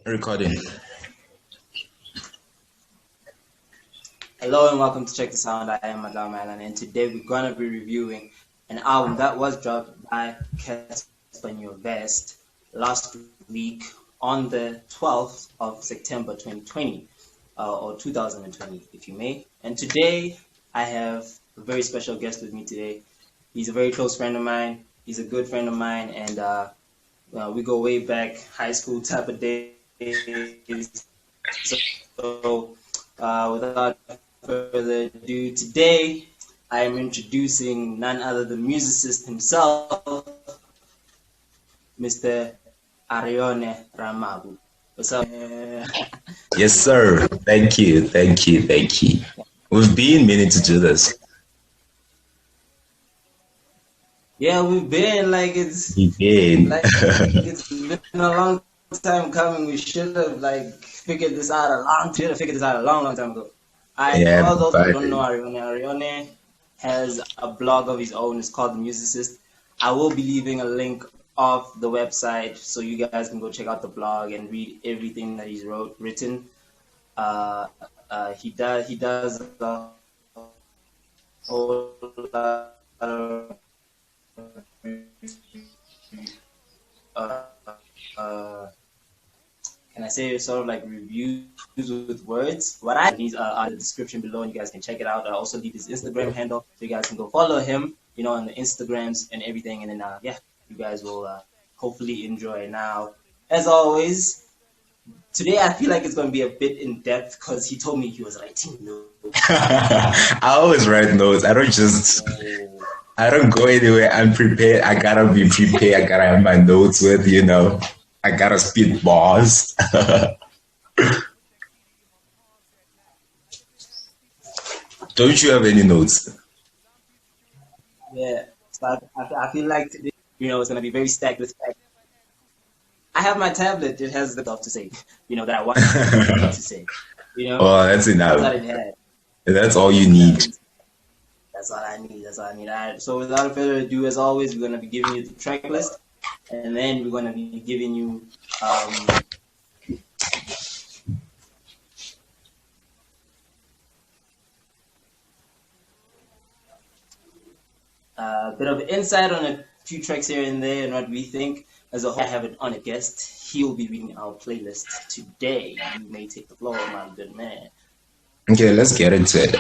Recording. Hello and welcome to Check the Sound. I am Nyovest-A.M.N, and today we're going to be reviewing an album that was dropped by Cassper Nyovest last week on the 12th of September 2020, or 2020, if you may. And today I have a very special guest with me today. He's a very close friend of mine. He's a good friend of mine, and we go way back, high school type of days. So without further ado, today I am introducing none other than Musicist himself, Mr. Arione Ramabu. What's up? Yes, sir. Thank you. We've been meaning to do this. Yeah, we've been it's been a long time coming. We should have figured this out a long time ago. For those who don't know Arione has a blog of his own. It's called The Musicist. I will be leaving a link of the website so you guys can go check out the blog and read everything that he's written. He does a whole lot of can I say sort of like reviews with words? These are in the description below, and you guys can check it out. I'll also leave his Instagram handle so you guys can go follow him, on the Instagrams and everything. And then you guys will hopefully enjoy. Now, as always, today I feel like it's going to be a bit in depth because he told me he was writing notes. I always write notes. I don't go anywhere unprepared. I gotta be prepared. I gotta have my notes with, I gotta spit bars. Don't you have any notes? Yeah, so I feel like today, it's gonna be very stacked with facts. I have my tablet. It has the stuff to say, that I want to say. Oh, that's enough. That's all it had. That's all you need. That's all I need. All right. So without further ado, as always, we're gonna be giving you the track list, and then we're gonna be giving you a bit of insight on a few tracks here and there and what we think. As a whole, I have it on a guest. He will be reading our playlist today. You may take the floor, my good man. Okay, let's get into it.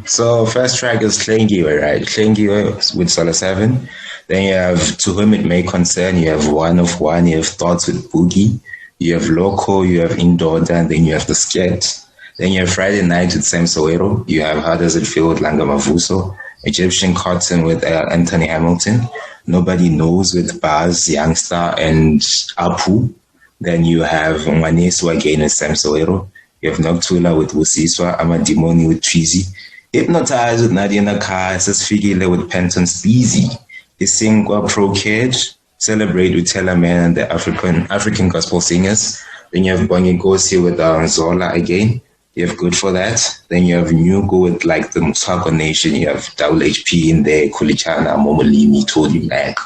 So first track is Hlengiwe, right? Hlengiwe with Solar 7. Then you have To Whom It May Concern, you have One of One, you have Thoughts with Boogie, you have Loco, you have Indoda, and then you have The Sket. Then you have Friday Night with Sam Soweto, you have How Does It Feel with Langa Mavuso, Egyptian Cotton with Anthony Hamilton, Nobody Knows with Baz, Youngster, and Apu. Then you have Ngwanesu again with Sam Soweto. You have Noctula with Wusiswa, Amadimoni with Treasy, Hypnotize with Nadia Nakai, Sesfigile with Penton Speezy, Isingwa Pro Kid, Celebrate with Teller-Man and the African Gospel Singers. Then you have Bongi Gosi with Zola again. You have Good For That. Then you have Nyugo with the Musako Nation. You have Double HP in there, Kulichana, Momolimi, Todi Mac,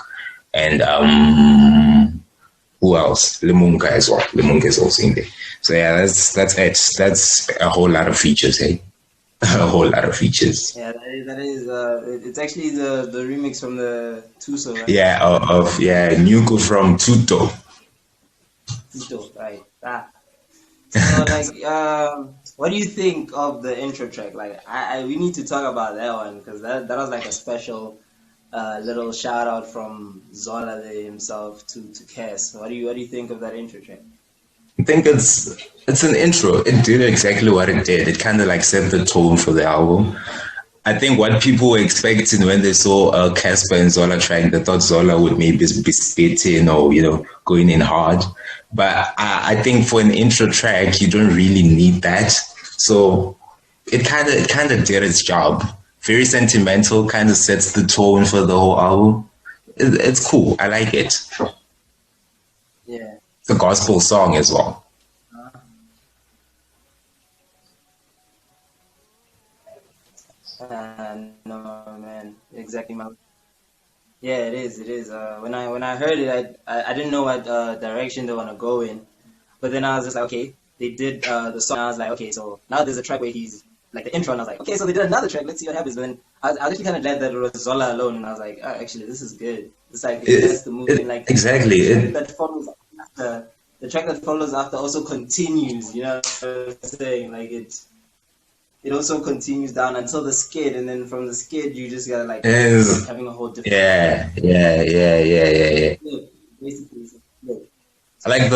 and who else? Lemunga as well. Lemunga is also in there. So yeah, that's it. That's a whole lot of features, hey? A whole lot of features. Yeah, that is it's actually the remix from the Tuso, right? Yeah, Nyugo from Tuto. Tuto, right. So what do you think of the intro track? We need to talk about that one because that was a special little shout out from Zola himself to Cass. What do you think of that intro track? I think it's an intro. It did exactly what it did. It kind of set the tone for the album. I think what people were expecting when they saw a Cassper and Zola track, they thought Zola would maybe be spitting or going in hard. But I think for an intro track, you don't really need that. So it kind of did its job. Very sentimental, kind of sets the tone for the whole album. It's cool. I like it. Yeah. It's a gospel song as well. No, man. Exactly, man. Yeah, it is. When I heard it, I didn't know what direction they want to go in. But then I was just like, okay, they did the song. And I was like, okay, so now there's a track where he's like the intro, and I was like, okay, so they did another track. Let's see what happens. But then I was actually kind of glad that it was Zola alone, and I was like, oh, actually, this is good. It's like that's the movement, like exactly. That follows after the track that follows after also continues. You know what I'm saying? Like it also continues down until the skid, and then from the skid you just gotta like having a whole different. Yeah. Basically, like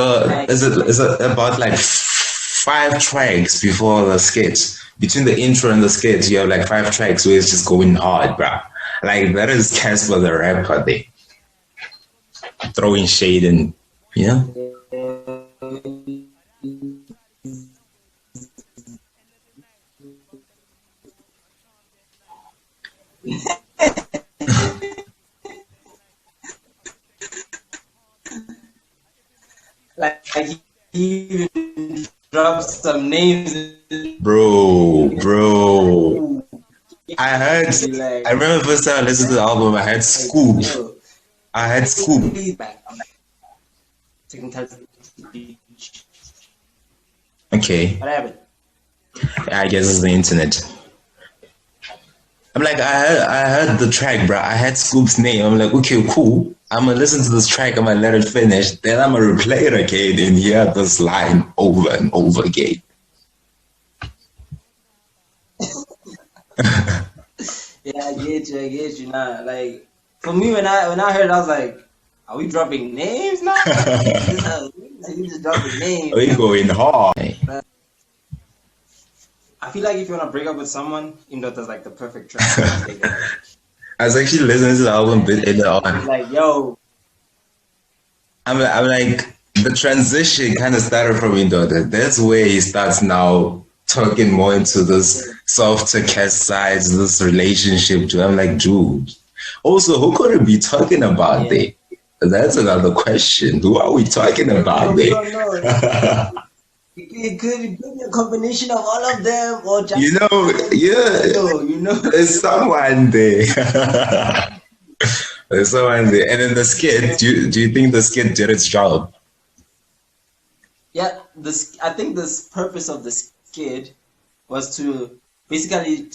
is it about like 5 tracks before the skits? Between the intro and the skits, you have like 5 tracks where it's just going hard, bro. Like that is Cassper the rapper there, throwing shade and you know. Like he even dropped some names. Bro. I remember the first time I listened to the album, I had Scoop. Okay. What happened? I guess it's the internet. I'm like, I heard the track, bro. I had Scoop's name. I'm like, okay, cool. I'm gonna listen to this track. I'm gonna let it finish. Then I'm gonna replay it again and hear this line over and over again. Yeah, I get you now. Like for me, when I heard it, I was like, are we dropping names now? We just dropping names. We going hard. I feel like if you want to break up with someone, even though that's like the perfect track. I was actually listening to the album a bit later on. Like, yo. I'm like, the transition kind of started from Indota. That's where he starts now talking more into this softer cast sides, this relationship. I'm like, dude. Also, who could it be talking about there? That's another question. Who are we talking about there? We don't know. It could be a combination of all of them, or just there's someone there. There's someone there. And then the skit. Do you think the skit did its job? Yeah, I think the purpose of the skit was to basically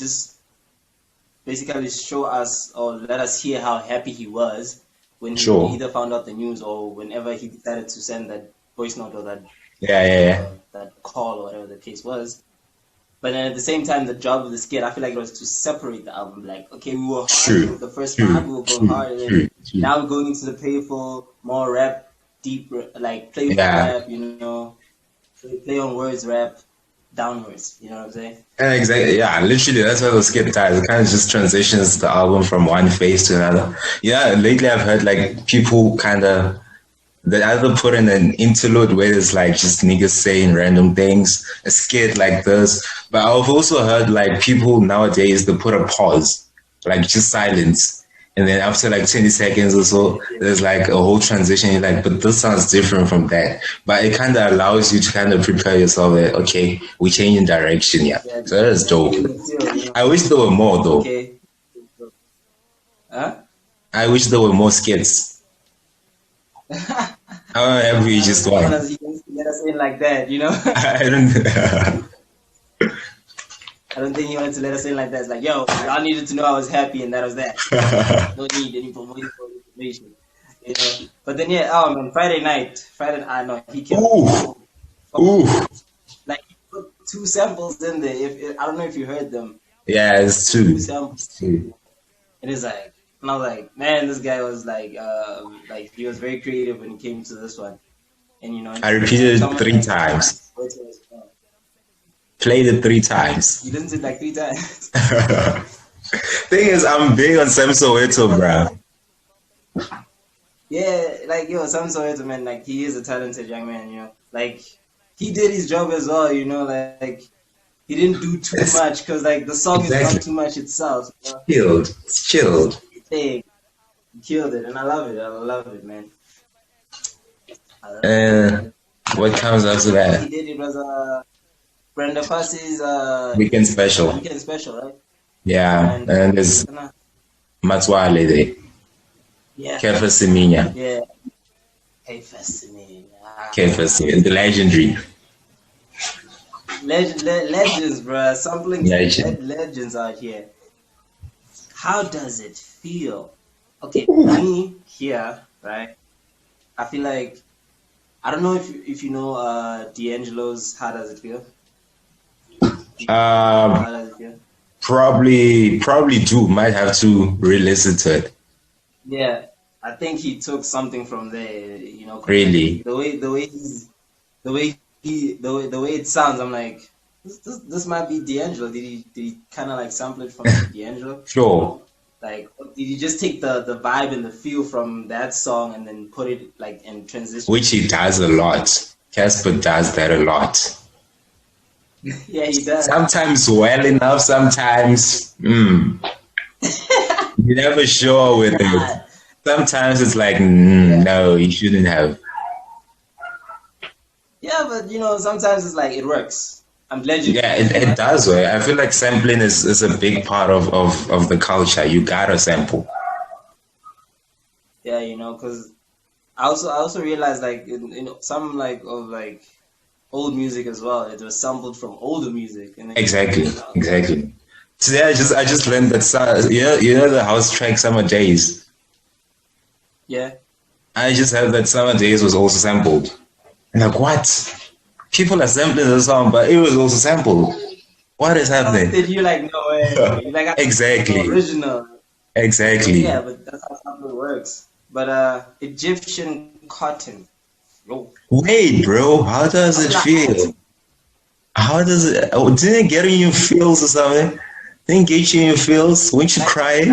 show us or let us hear how happy he was when he either found out the news or whenever he decided to send that voice note or that that call or whatever the case was. But then at the same time, the job of the skit, I feel like it was to separate the album. Like, okay, we were hard the first part, we were going hard, and then now we're going into the playful, more rap, deep, like playful rap, you know, play on words rap, downwards, you know what I'm saying? Exactly, yeah, literally, that's how the skit ties. It kind of just transitions the album from one phase to another. Yeah, lately I've heard like people kind of, they either put in an interlude where it's like just niggas saying random things, a skit like this. But I've also heard like people nowadays, they put a pause, like just silence. And then after like 20 seconds or so, there's like a whole transition. You're like, but this sounds different from that. But it kind of allows you to kind of prepare yourself that, okay, we're changing direction, yeah. So that is dope. I wish there were more though. I wish there were more skits. How have we just one? Let us in like that, you know? I don't think he wanted to let us in like that. It's like, yo, y'all needed to know I was happy and that was that. No need any more information. You know? But then Friday night, he killed. Ooh. Like he put 2 samples in there. I don't know if you heard them. Yeah, it's 2 samples. It is like, and I was like, man, this guy was like he was very creative when it came to this one. And you know, I repeated it 3 times. Played it 3 times. You listened to it like 3 times. Thing is, I'm big on Sam Soweto, bro. Yeah, like Sam Soweto, man, like he is a talented young man, you know. Like he did his job as well, you know, like he didn't do too much because like the song is not too much itself. You know? Chilled. He killed it, and I love it, man. What comes after that? He did it was Brenda Fassie's Weekend Special. Weekend Special, right? Yeah, and there's Matswale there. Yeah. Cassper Seminya. Yeah. Cassper, the legendary. Legends, bro. Sampling Legend. legends out here. How does it feel? Okay, me here, right? I feel like I don't know if you know D'Angelo's How Does It Feel? How does it feel? Probably do. Might have to re-listen to it. Yeah, I think he took something from there. Really? The way it sounds, I'm like, this might be D'Angelo. Did he kind of like sample it from D'Angelo? Sure. Like, did you just take the vibe and the feel from that song and then put it like in transition? Which he does a lot. Cassper does that a lot. Yeah, he does. Sometimes well enough, sometimes you're never sure with it. Sometimes it's like, no, you shouldn't have. Yeah, but sometimes it's like it works. I'm glad you. Yeah, it does. Right? I feel like sampling is a big part of the culture. You gotta sample. Yeah, because I also realized like some like of like old music as well. It was sampled from older music. And Exactly. Today I just learned that you know the house track Summer Days. Yeah. I just heard that Summer Days was also sampled. I'm like, what? People are sampling the song, but it was also sampled. What is happening? Did you like no way? You like Exactly. Original. Exactly. Yeah, but that's how sampling works. But Egyptian cotton. Yo. Wait, bro, how does it feel? How does it? Oh, didn't it get in your feels or something? Didn't get you in your feels? Weren't you crying?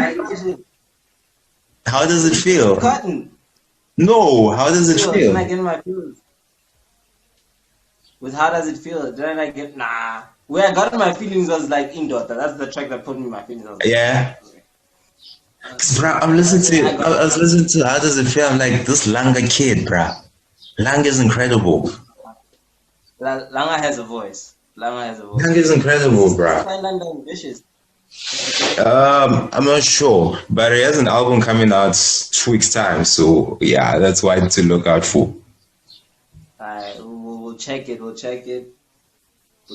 How does it feel? Cotton. No, how does it feel? Didn't I get in my feelings? With How Does It Feel? Didn't I get Where I got in my feelings was like In Daughter. That's the track that put me in my feelings. Yeah. Bro, I was listening to How Does It Feel? I'm like, this Langa kid, bro. Langa is incredible. Langa has a voice. Langa is incredible, bro. Langa ambitious. I'm not sure, but he has an album coming out 2 weeks time, so yeah, that's why to look out for. Alright, we'll check it.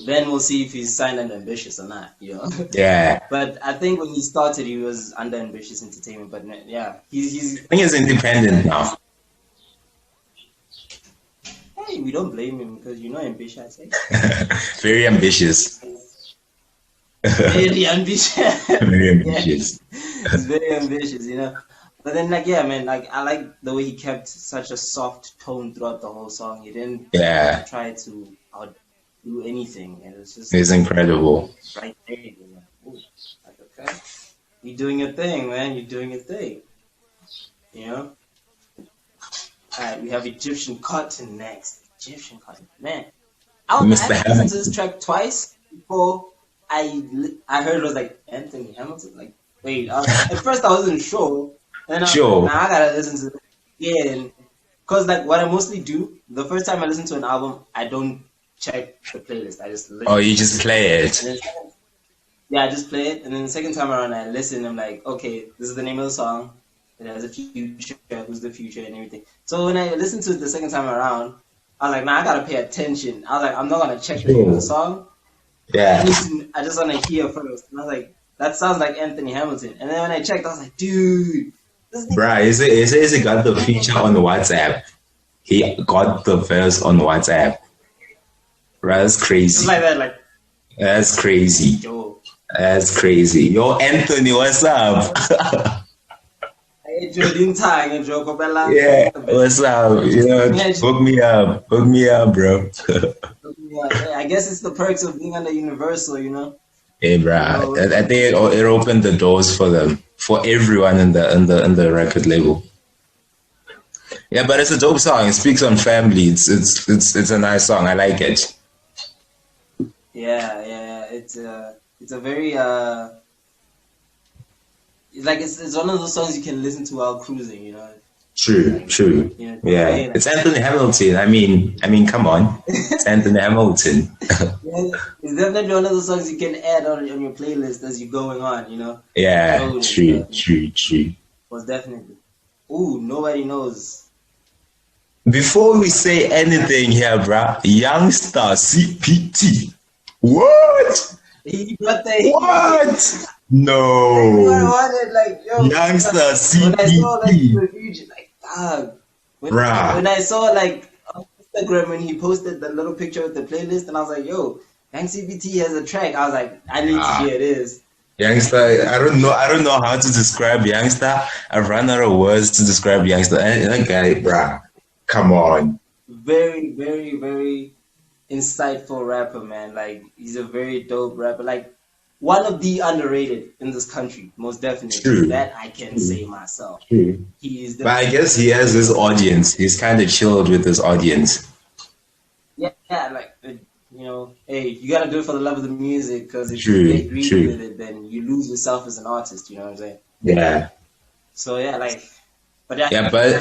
Then we'll see if he's signed under Ambitious or not. Yeah. But I think when he started, he was under Ambitious Entertainment. But yeah, he's. I think he's independent now. Hey, we don't blame him because ambitious. Very ambitious. Very ambitious. Very ambitious. He's very ambitious, But then, I like the way he kept such a soft tone throughout the whole song. He didn't try to outdo anything, and it's incredible. Right there, Ooh, like, okay, you're doing your thing, man. You're doing your thing. All right, we have Egyptian Cotton next. Egyptian Cotton, man. I listened to this track twice before I heard it was like Anthony Hamilton. Like, wait, at first I wasn't sure. And then I gotta listen to it again. Because like what I mostly do, the first time I listen to an album, I don't check the playlist. I just listen. Oh, you just play it. Yeah, I just play it. And then the second time around, I listen. I'm like, okay, this is the name of the song. It has a future, who's the future and everything. So when I listened to it the second time around, I was like, I gotta pay attention. I was like, I'm not gonna check the name of the song. Yeah. I just want to hear first. And I was like, that sounds like Anthony Hamilton. And then when I checked, I was like, dude. Bruh, is he got the feature on WhatsApp? He got the verse on WhatsApp. Bruh, that's crazy. Just like that, That's crazy. Yo. That's crazy. Yo, Anthony, what's up? Yeah, what's up? Hook me up, bro. I guess it's the perks of being under Universal, Hey, bro, I think it opened the doors for them, for everyone in the record label. Yeah, but it's a dope song. It speaks on family. It's a nice song. I like it. Yeah. It's a very it's one of those songs you can listen to while cruising, True. Yeah, it's Anthony Hamilton. I mean, come on, it's Anthony Hamilton. It's definitely one of those songs you can add on your playlist as you're going on, Yeah, true. Was definitely. Ooh, Nobody Knows. Before we say anything here, bruh, Youngster CPT. What? He got the What? everyone No. wanted like yo. Youngster When I saw like CPT. the huge like dog. Bruh. When I saw like on Instagram when he posted the little picture with the playlist and I was like, yo, Young CBT has a track. I was like, I need to hear this. Youngster, I don't know how to describe Youngster. I've run out of words to describe Youngster. And that guy, bruh, come on. Very, very, very insightful rapper, man. Like he's a very dope rapper. Like one of the underrated in this country, most definitely. True. That I can say myself. True. He is. But I guess he has his audience. He's kind of chilled with his audience. Yeah, like you know, hey, you gotta do it for the love of the music. Because if True, you get greedy true. with it, then you lose yourself as an artist. You know what I'm saying? Yeah. So yeah, like, but yeah, Yeah, but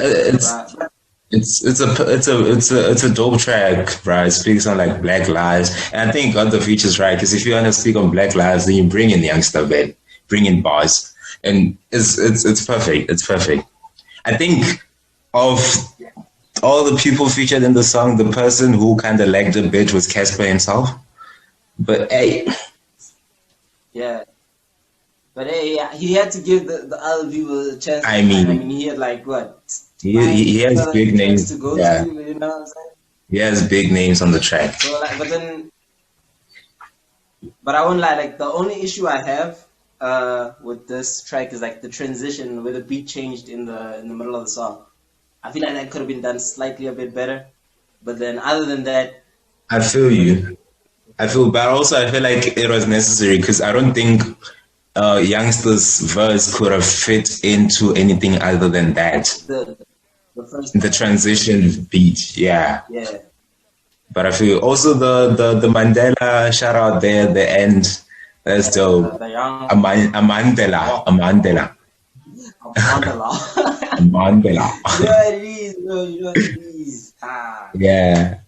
it's a dope track, right? It speaks on like Black lives, and I think got the features right. Because if you want to speak on Black lives, then you bring in Youngster, man, bring in bars, and it's perfect. It's perfect. I think of all the people featured in the song, the person who kind of lagged a bit was Cassper himself. But hey, yeah. But hey, yeah, he had to give the other people a chance. I mean, he had like what? he has big names. To go Yeah, to, you know what I'm saying? he has big names on the track. So like, but I won't lie. Like the only issue I have with this track is like the transition where the beat changed in the middle of the song. I feel like that could have been done slightly a bit better. But then other than that, I feel you. But also I feel like it was necessary because I don't think Youngster's verse could have fit into anything other than that. The transition beat, yeah. Yeah. But I feel also the Mandela shout out there at the end. That's dope. Amandela. Mandela. Mandela. You know what it is, bro. You know what it is. Yeah.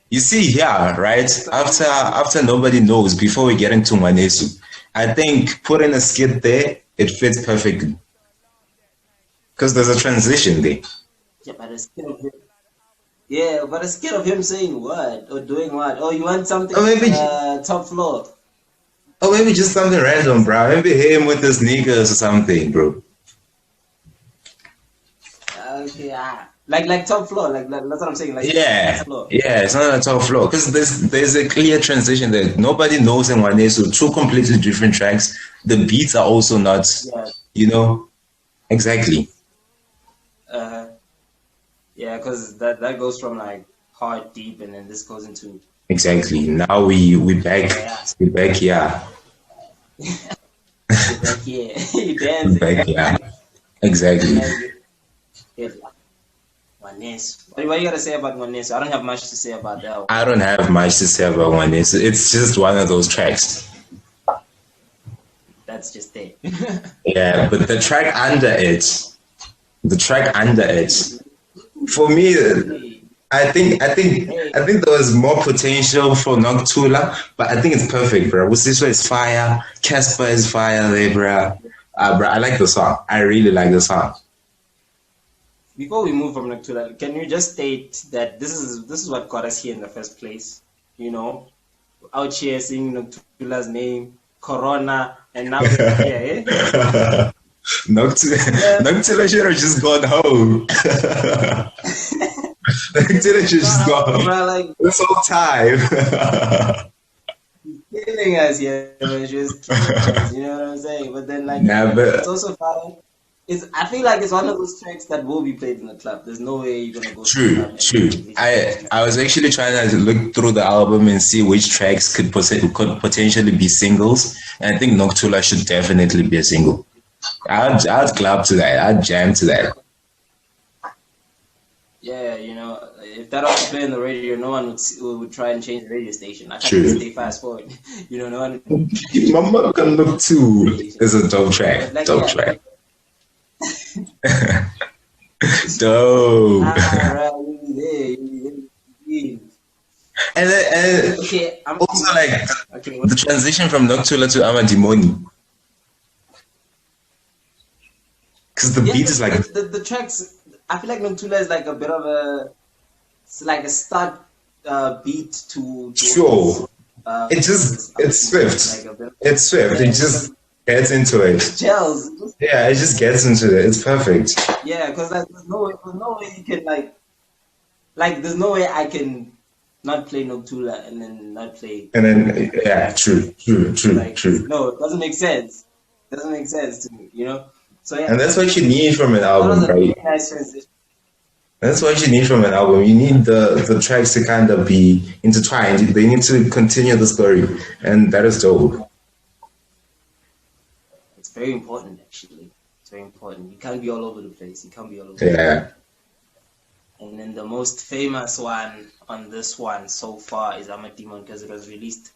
You see here, right? After nobody knows, before we get into Manesu, I think putting a skit there, it fits perfectly. Because there's a transition there. Yeah, but a skit of him saying what? Or doing what? Oh, you want something top floor? Or maybe just something random, bro. Maybe him with his niggas or something, bro. Okay, like top floor, like that's what I'm saying. Like yeah, it's not a top floor because there's a clear transition there. Nobody knows in Wanesu, two completely different tracks. The beats are also not, you know, exactly. Yeah, because that goes from like hard deep, and then this goes into exactly. Now we back, we back here. We're back here. You dancing. Back here. Exactly. What you gotta say about Nyovest? I don't have much to say about that one. I don't have much to say about Nyovest. It's just one of those tracks. That's just it. Yeah, but the track under it, for me, I think there was more potential for Noctula, but I think it's perfect, bro. Musicist is fire, Cassper is fire there, bro. Bro, I like the song. I really like the song. Before we move from Noctula, can you just state that this is what got us here in the first place? You know, out here seeing Noctula's name, Corona, and now we're here, eh? Noctula should have just gone home. Noctula should just gone home. Bro, like, this whole time. Killing us here, but just killing us, you know what I'm saying? But then, like, it's also fun. I feel like it's one of those tracks that will be played in the club. There's no way you're gonna go. True. I was actually trying to look through the album and see which tracks could potentially be singles, and I think Noctula should definitely be a single. I'd club to that. I'd jam to that. Yeah, you know, if that was playing the radio, no one would try and change the radio station. I can't stay fast forward. You know, no one. Mama Can Look Too is a dope track. Like, dope track. Dope. And okay, also like the transition from Noctula to Amadimoni. Because the beat is like the tracks. I feel like Noctula is like a bit of a it's like a start beat to sure. It's swift. Like it's swift. It just gets into it. Gels. Yeah, it just gets into it. It's perfect. Yeah, because like, there's no way you can like there's no way I can not play Noctula and then not play. And then yeah, true. Like, no, it doesn't make sense. It doesn't make sense to me, you know. So yeah, and that's what you need from an album, right? Really nice transition. That's what you need from an album. You need the tracks to kind of be intertwined. They need to continue the story, and that is dope. It's very important, actually. It's very important. You can't be all over the place. You can't be all over. Yeah. And then the most famous one on this one so far is Nyovest-A.M.N because it was released.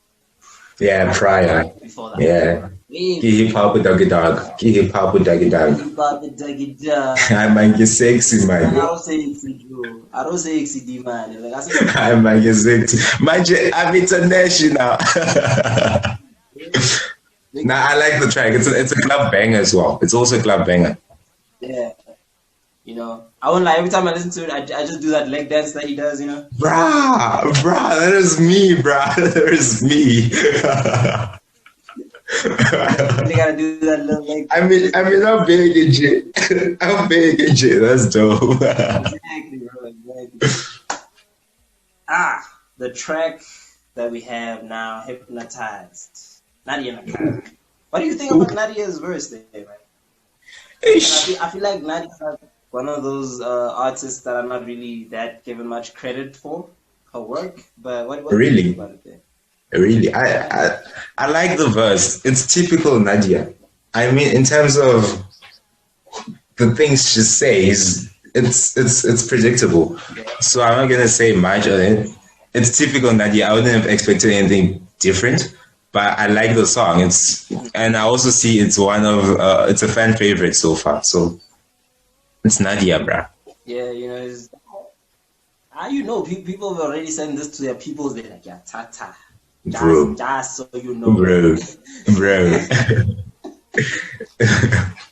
Yeah, prior. Before that. Yeah. Hip hop with Doggy Dog. Hip hop with Doggy Dog. Hip hop with Doggy Dog. I might get sexy, man. I don't say sexy, bro. I don't say XCD, man. Like, I might get sexy. I'm international. Nah, I like the track. It's a club banger as well. It's also a club banger. Yeah. You know, I won't lie, every time I listen to it, I just do that leg dance that he does, you know? Bruh, that is me, bruh. That is me. You gotta do that little leg dance. I'm big in J. I'm big in J. That's dope. Exactly, bro. Exactly. The track that we have now, Hypnotized. Nadia Nakai. What do you think about Nadia's verse there, man? I feel like Nadia's one of those artists that I'm not really that given much credit for her work, but what really? Do you think about it there? Really, I like the verse. It's typical Nadia. I mean, in terms of the things she says, it's predictable. Yeah. So I'm not gonna say much on it. It's typical Nadia. I wouldn't have expected anything different, but I like the song. And I also see it's one of it's a fan favorite so far. So. It's Nadia, bruh. Yeah, you know, people have already sent this to their peoples. They're like, yeah, tata. Bro. Just so you know. Bro.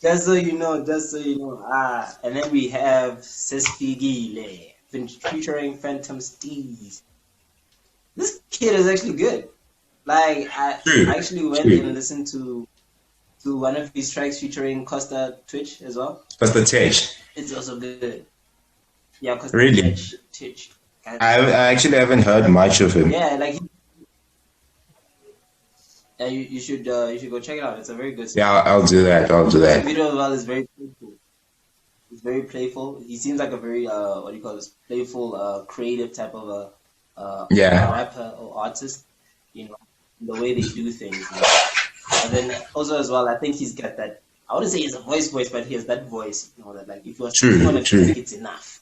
Just so you know. And then we have Sesfigile featuring Phantom Steez. This kid is actually good. Like, I actually went and listened to one of his tracks featuring Costa Twitch as well. Costa Twitch. It's also good. Yeah, Costa really? Twitch. I actually haven't heard much of him. Yeah, like you should go check it out. It's a very good song. Yeah, I'll do that. The video as well is very playful. It's very playful. He seems like a very playful, creative type of a rapper or artist. You know, the way they do things. You know? And then also as well, I think he's got that. I wouldn't say he's a voice, but he has that voice. You know, that like if you're speaking on a track, it's enough.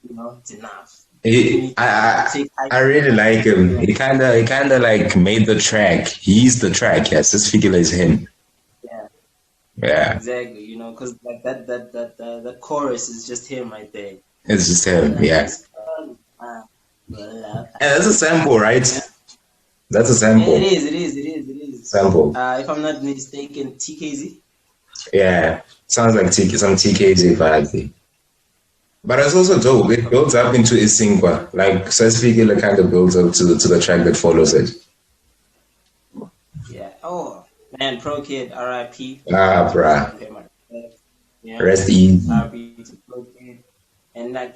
You know, it's enough. I really like him. He kind of like made the track. He's the track. Yes, this figure is him. Yeah. Exactly. You know, because like that chorus is just him right there. It's just him. Yeah. And that's a sample, right? Yeah. That's a sample. Yeah, it is. Sample. If I'm not mistaken, TKZ. Yeah, sounds like some TKZ vibe. But it's also dope. It builds up into Isinkwa. Like Sesfigile kind of builds up to the track that follows it. Yeah. Oh man, Pro Kid, R.I.P. Bruh. Yeah. Rest easy. R.I.P. to Pro Kid. And like,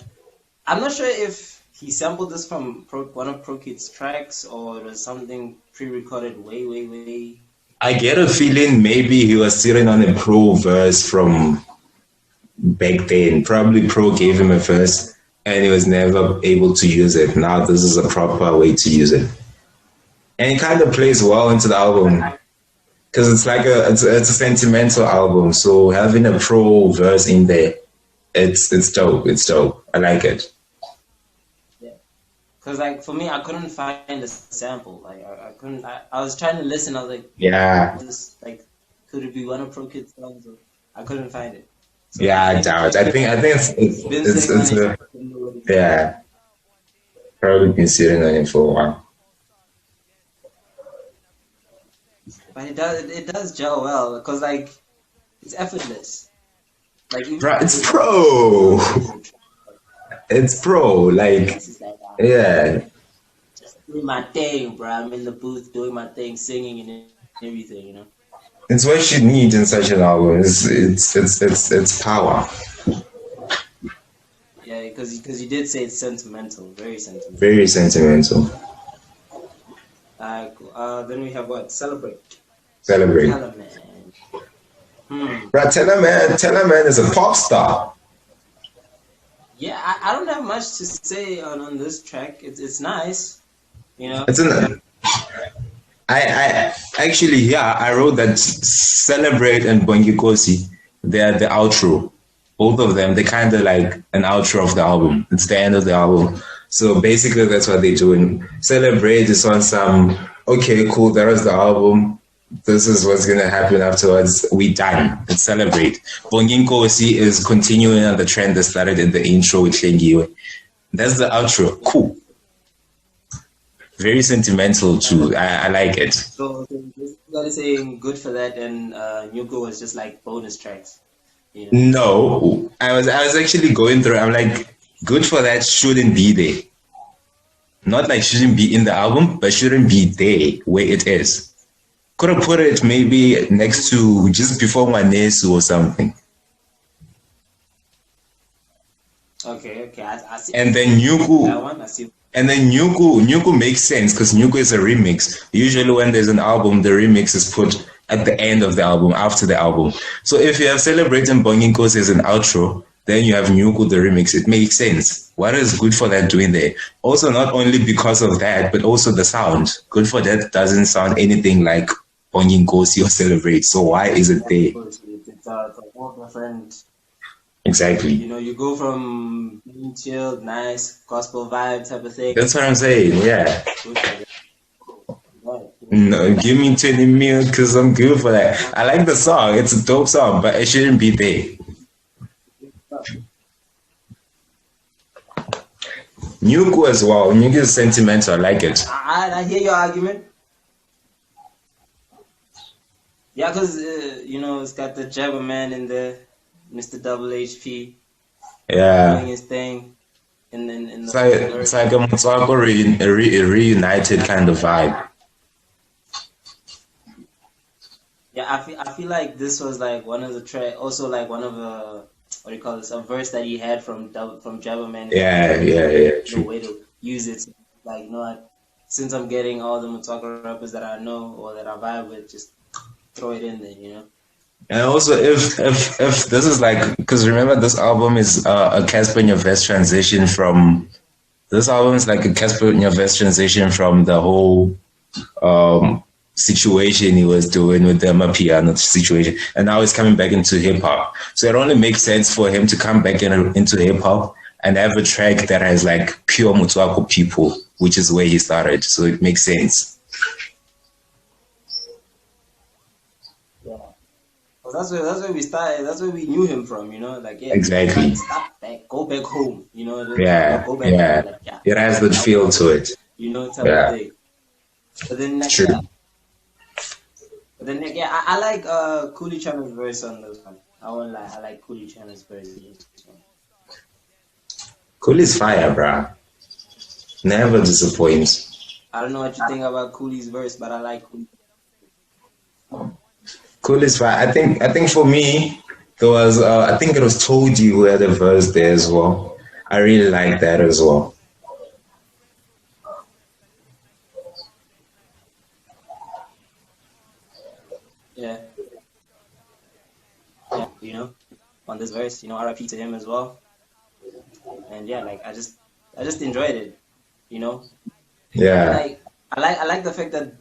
I'm not sure if he sampled this from one of Pro Kid's tracks or it was something pre-recorded way. I get a feeling maybe he was sitting on a Pro verse from back then. Probably Pro gave him a verse and he was never able to use it. Now this is a proper way to use it. And it kind of plays well into the album because it's like it's a sentimental album. So having a Pro verse in there, it's dope. It's dope. I like it. Because like for me, I couldn't find a sample. Like I couldn't. I was trying to listen. I was like, yeah. Like, could it be one of Pro Kid's songs? Or, I couldn't find it. So yeah, I doubt. I think it's yeah. Probably been sitting on it for a while. But it does gel well because like it's effortless. Like it's Pro. It's Pro. Like Yeah. Just doing my thing, bro. I'm in the booth doing my thing, singing and everything, you know. It's what you need in such an album. It's power. Yeah, because you did say it's sentimental, very sentimental. Very sentimental. Cool. Then we have what? Celebrate. Celebrate. Bro, Tell-A-Man is a pop star. Yeah, I don't have much to say on this track. It's nice, you know. I actually, yeah, I wrote that Celebrate and Bongikosi, they're the outro. Both of them, they kind of like an outro of the album. It's the end of the album. So basically, that's what they're doing. Celebrate is on some, okay, cool, that was the album. This is what's going to happen afterwards. We done. Let's celebrate. Bongikosi is continuing on the trend that started in the intro with Hlengiwe. That's the outro. Cool. Very sentimental too. I like it. So you saying good for that, and Nyuko was just like bonus tracks. You know? No, I was actually going through. I'm like, good for that shouldn't be there. Not like shouldn't be in the album, but shouldn't be there where it is. Could have put it maybe next to just before Manesu or something. Okay, I see. And then Nyuku. I see. And then Nyuku makes sense because Nyuku is a remix. Usually when there's an album, the remix is put at the end of the album, after the album. So if you have Celebrating Bongikos as an outro, then you have Nyuku, the remix. It makes sense. What is good for that doing there? Also, not only because of that, but also the sound. Good for that doesn't sound anything like Bongikosi or Celebrate. So why is it there? It's a whole different... Exactly. You know, you go from being chilled, nice, gospel vibe type of thing. That's what I'm saying, yeah. No, give me 20 mil because I'm good for that. I like the song. It's a dope song, but it shouldn't be there. Nyuku as well. Nyuku is sentimental. I like it. I hear your argument. Yeah, because, you know, it's got the Jabberman in there. Mr. Double HP, yeah, doing his thing, and then it's like a Motswako reunited kind of vibe. Yeah, I feel like this was like one of the track, also like one of the what do you call this? A verse that he had from Jabberman. Yeah. True. Way to use it, like you know what? Since I'm getting all the Motswako rappers that I know or that I vibe with, just throw it in there, you know. And also, if this is like, because remember, this album is a Cassper Nyovest transition from. This album is like a Cassper Nyovest transition from the whole situation he was doing with the Mapiano situation, and now he's coming back into hip hop. So it only makes sense for him to come back into hip hop and have a track that has like pure Motswako people, which is where he started. So it makes sense. That's where we started. That's where we knew him from, you know. Like, yeah, exactly. Stop back, go back home, you know. Go back home. Like, yeah. It has that feel to it. You know, type of thing. But then, like, true. But then, yeah, I like Coolie Chana's verse on this one. I won't lie, I like Coolie Chana's verse. Coolie's fire, bruh. Never disappoints. I don't know what you think about Coolie's verse, but I like Coolie. Cool is fine. I think for me, there was I think it was Told You who had a verse there as well. I really like that as well. Yeah, you know, on this verse, you know, RIP to him as well. And yeah, like I just enjoyed it, you know. Yeah. I like the fact that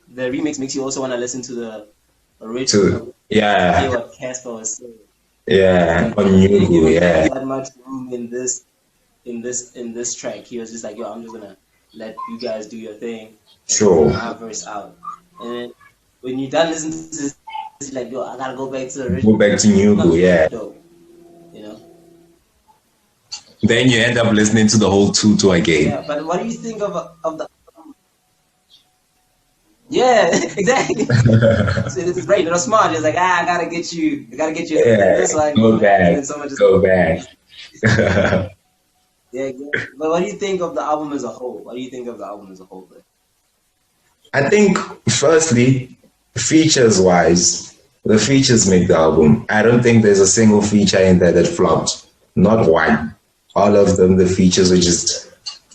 the remix makes you also want to listen to the original. Yeah. Hear what Cassper was saying. Yeah. On Nyuku, yeah. That much room in this track. He was just like, yo, I'm just gonna let you guys do your thing. Sure. My verse out. And then when you're done listening to this, it's like, yo, I gotta go back to the original. Go back to Nyuku, yeah. You know. Then you end up listening to the whole Tutu again. Yeah, but what do you think of the? Yeah, exactly. So this is great. It was smart. It's like, I gotta get you. Yeah, this one. Go back. Go back. Yeah, but what do you think of the album as a whole? What do you think of the album as a whole? Then? I think, firstly, features wise, the features make the album. I don't think there's a single feature in there that flopped. Not one. All of them, the features were just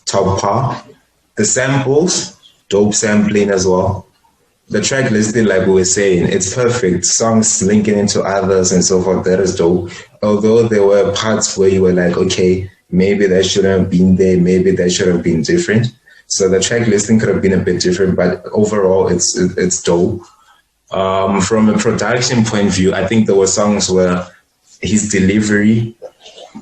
top par. The samples, dope sampling as well. The track listing, like we were saying, it's perfect. Songs linking into others and so forth. That is dope. Although there were parts where you were like, okay, maybe that shouldn't have been there. Maybe that should have been different. So the track listing could have been a bit different, but overall, it's dope. From a production point of view, I think there were songs where his delivery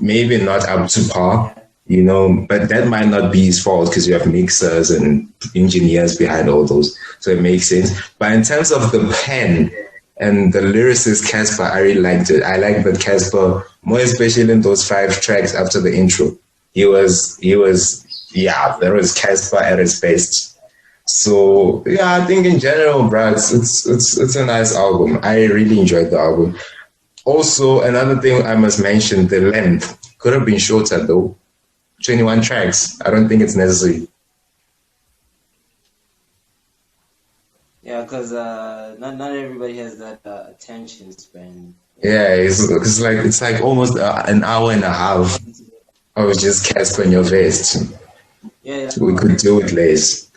maybe not up to par, you know, but that might not be his fault because you have mixers and engineers behind all those. So it makes sense. But in terms of the pen and the lyricist Cassper, I really liked it. I like that Cassper, more especially in those 5 tracks after the intro. Yeah, that was Cassper at his best. So yeah, I think in general, bro, it's a nice album. I really enjoyed the album. Also, another thing I must mention, the length could have been shorter though. 21 tracks. I don't think it's necessary. Yeah, because not everybody has that attention span. Yeah, it's like almost an hour and a half. I was just Cassper in your vest. Yeah, We could do it less.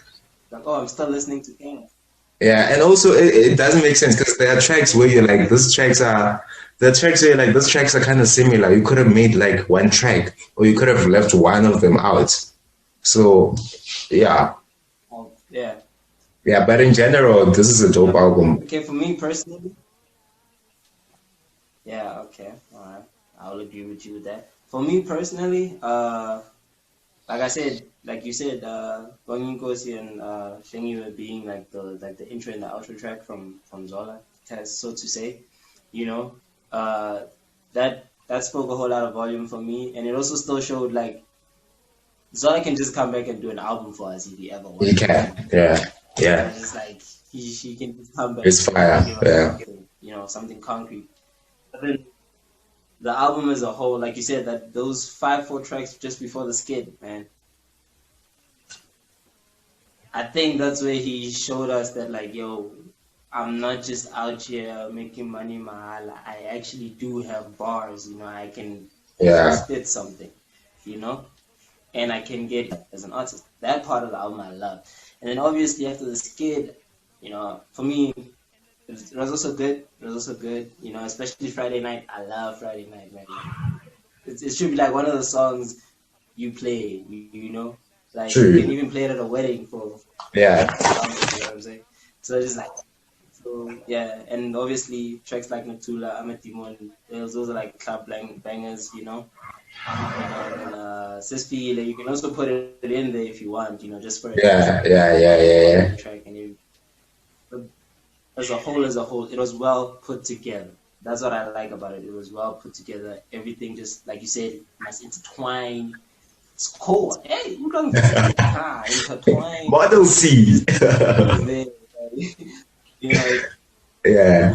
like, oh, I'm still listening to things. Yeah, and also it doesn't make sense because there are tracks where you're like, these tracks are the tracks where you're like, these tracks are kind of similar. You could have made like one track, or you could have left one of them out. So, yeah, Oh, yeah. yeah. But in general, this is a dope album. Okay, for me personally, yeah, okay, all right, I'll agree with you with that. For me personally, like I said, like you said, Bangin Kosi and Shengi were being like the intro and the outro track from Zola, so to say, you know, that spoke a whole lot of volume for me, and it also still showed like Zola can just come back and do an album for us if he ever wants. You can, yeah, yeah. It's just like she can just come back. It's fire, yeah. You know, something concrete. But then the album as a whole, like you said, that those 4 tracks just before the skit, man. I think that's where he showed us that, like, yo, I'm not just out here making money, mahala. I actually do have bars, you know. I can spit something, you know, and I can get as an artist. That part of the album I love. And then obviously after the skit, you know, for me, it was also good. It was also good, you know, especially Friday night. I love Friday night, man. It should be like one of the songs you play, you know, like True. you can even play it at a wedding for Yeah. you know what I'm saying? So it's just like, so yeah, and obviously tracks like Natula, Ametimon, those are like club bangers, you know. And Sispi, like, you can also put it in there if you want, you know, just for Yeah. track and you. As a whole, it was well put together. That's what I like about it. It was well put together. Everything just, like you said, nice intertwined. It's cool. Hey, you don't intertwined. Model C. You know, Yeah. yeah.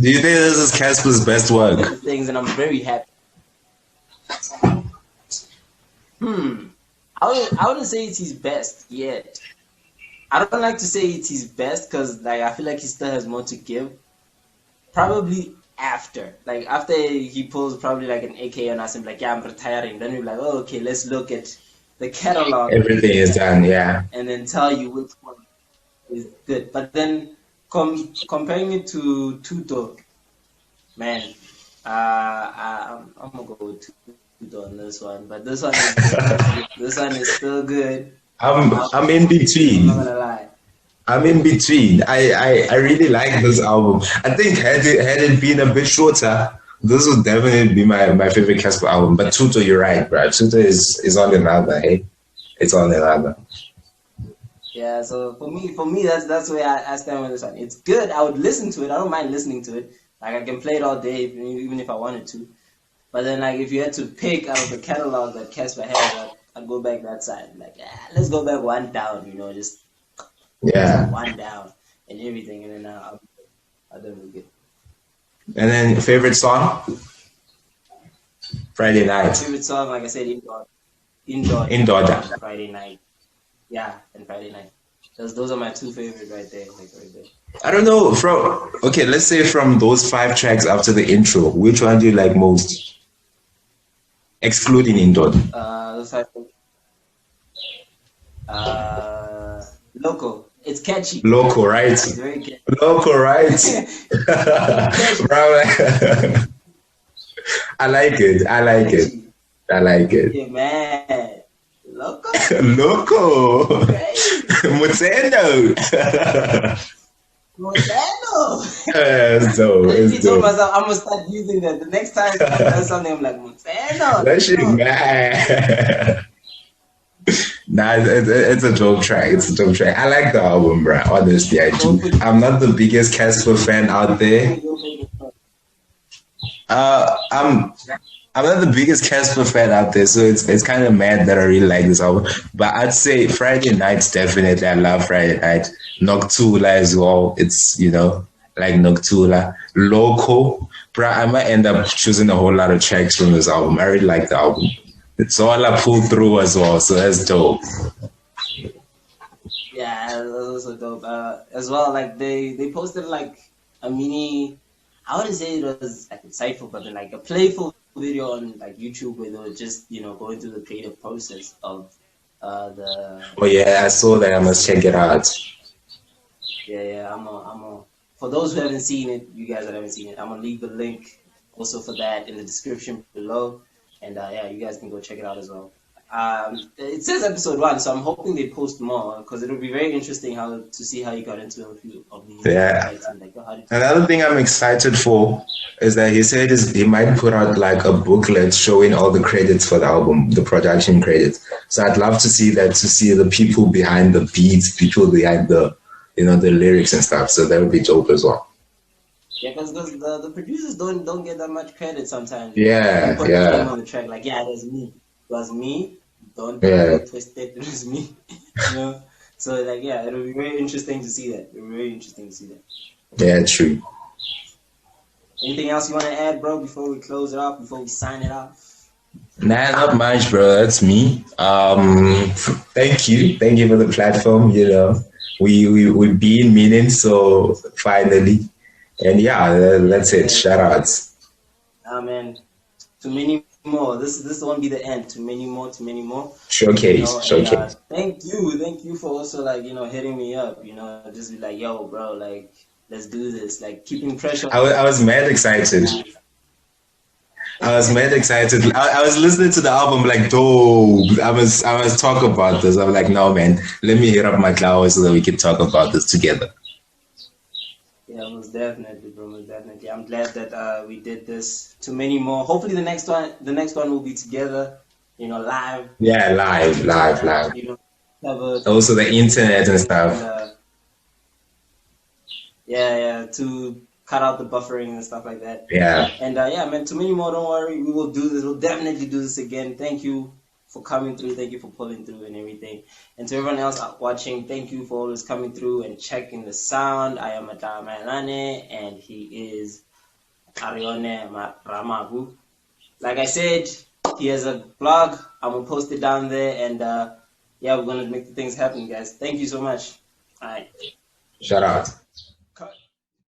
Do you think this is Cassper's best work? Things, and I'm very happy. I wouldn't say it's his best yet. I don't like to say it's his best because like I feel like he still has more to give. Probably after he pulls probably like an AK on us and like, yeah, I'm retiring. Then we're like, oh, okay, let's look at the catalog. Everything is done, yeah. And then tell you which one is good. But then comparing it to Tuto, man, I'm gonna go with Tuto on this one. But this one is still good. I'm in between. I'm not gonna lie. I'm in between. I really like this album. I think had it been a bit shorter, this would definitely be my favorite Cassper album. But Tuto, you're right, bro. Tuto is on another, hey? It's on another. Yeah, so for me that's where I stand with this one. It's good. I would listen to it. I don't mind listening to it. Like I can play it all day, even if I wanted to. But then like if you had to pick out of the catalog that Cassper has, I'd go back that side. Like, let's go back one down, you know, just one down and everything, and then I'll definitely get. And then favorite song? Friday night. My favorite song, like I said, Indoor. Friday night. Yeah, and Friday night. Those are my two favorites right there. Like right there. I don't know. Okay, let's say from those 5 tracks after the intro, which one do you like most? Excluding Indoor. Loco. It's catchy. Loco, right? It's very catchy. Loco, right? I like it. I like it. I like it. Yeah, man. Loco. Loco. Mutendo. Mutendo. It's dope. I told myself I'm gonna start using that. The next time I does something, I'm like Mutendo. That shit, man. Nah, it's a dope track. It's a dope track. I like the album, bro. Honestly, I do. I'm not the biggest Cassper fan out there. I'm not the biggest Cassper fan out there, so it's kind of mad that I really like this album. But I'd say Friday Nights, definitely. I love Friday Night. Noctula as well. It's, like Noctula. Loco. Bro, I might end up choosing a whole lot of tracks from this album. I really like the album. It's all I pulled through as well, so that's dope. Yeah, that was also dope. As well, like they posted like a mini, I wouldn't say it was like insightful, but then like a playful video on like YouTube where they were just going through the creative process of the. Oh yeah, I saw that. I must check it out. Yeah. I'm for those who haven't seen it, you guys that haven't seen it, I'm gonna leave the link also for that in the description below, and yeah, you guys can go check it out as well. It says episode 1, so I'm hoping they post more because it would be very interesting to see how you got into a few of these. Yeah. Another thing I'm excited for is that he said he might put out like a booklet showing all the credits for the album, the production credits. So I'd love to see that, to see the people behind the beats, people behind the the lyrics and stuff. So that would be dope as well. Yeah, because the producers don't get that much credit sometimes. Yeah, put the name on the track, like, yeah, that's me. It was me. Don't twist it. It was me. So like, yeah, it'll be very interesting to see that. Yeah, true. Anything else you want to add, bro, before we close it off, before we sign it off? Nah, not much, bro. That's me. Thank you for the platform. We've been meaning, so finally, and yeah, that's it. Shout outs. Amen. To many more. This won't be the end. To many more. Showcase. Thank you for also like hitting me up. Just be like, yo, bro, like let's do this. Like keeping pressure. I was mad excited. I was listening to the album like, dope. I must talk about this. I'm like, no, man, let me hit up my cloud so that we can talk about this together. Yeah, most definitely, bro. Most definitely. I'm glad that we did this. To many more. Hopefully, the next one will be together. Live. Yeah, live. Also, the internet and stuff. Yeah. To cut out the buffering and stuff like that. Yeah. And yeah, man. To many more. Don't worry. We will do this. We'll definitely do this again. Thank you for coming through. Thank you for pulling through and everything. And to everyone else watching, thank you for always coming through and checking the sound. I am Nyovest-A.M.N, and he is Arione Ramagu. Like I said, he has a blog. I'm going to post it down there. And yeah, we're going to make the things happen, guys. Thank you so much. All right. Shout out.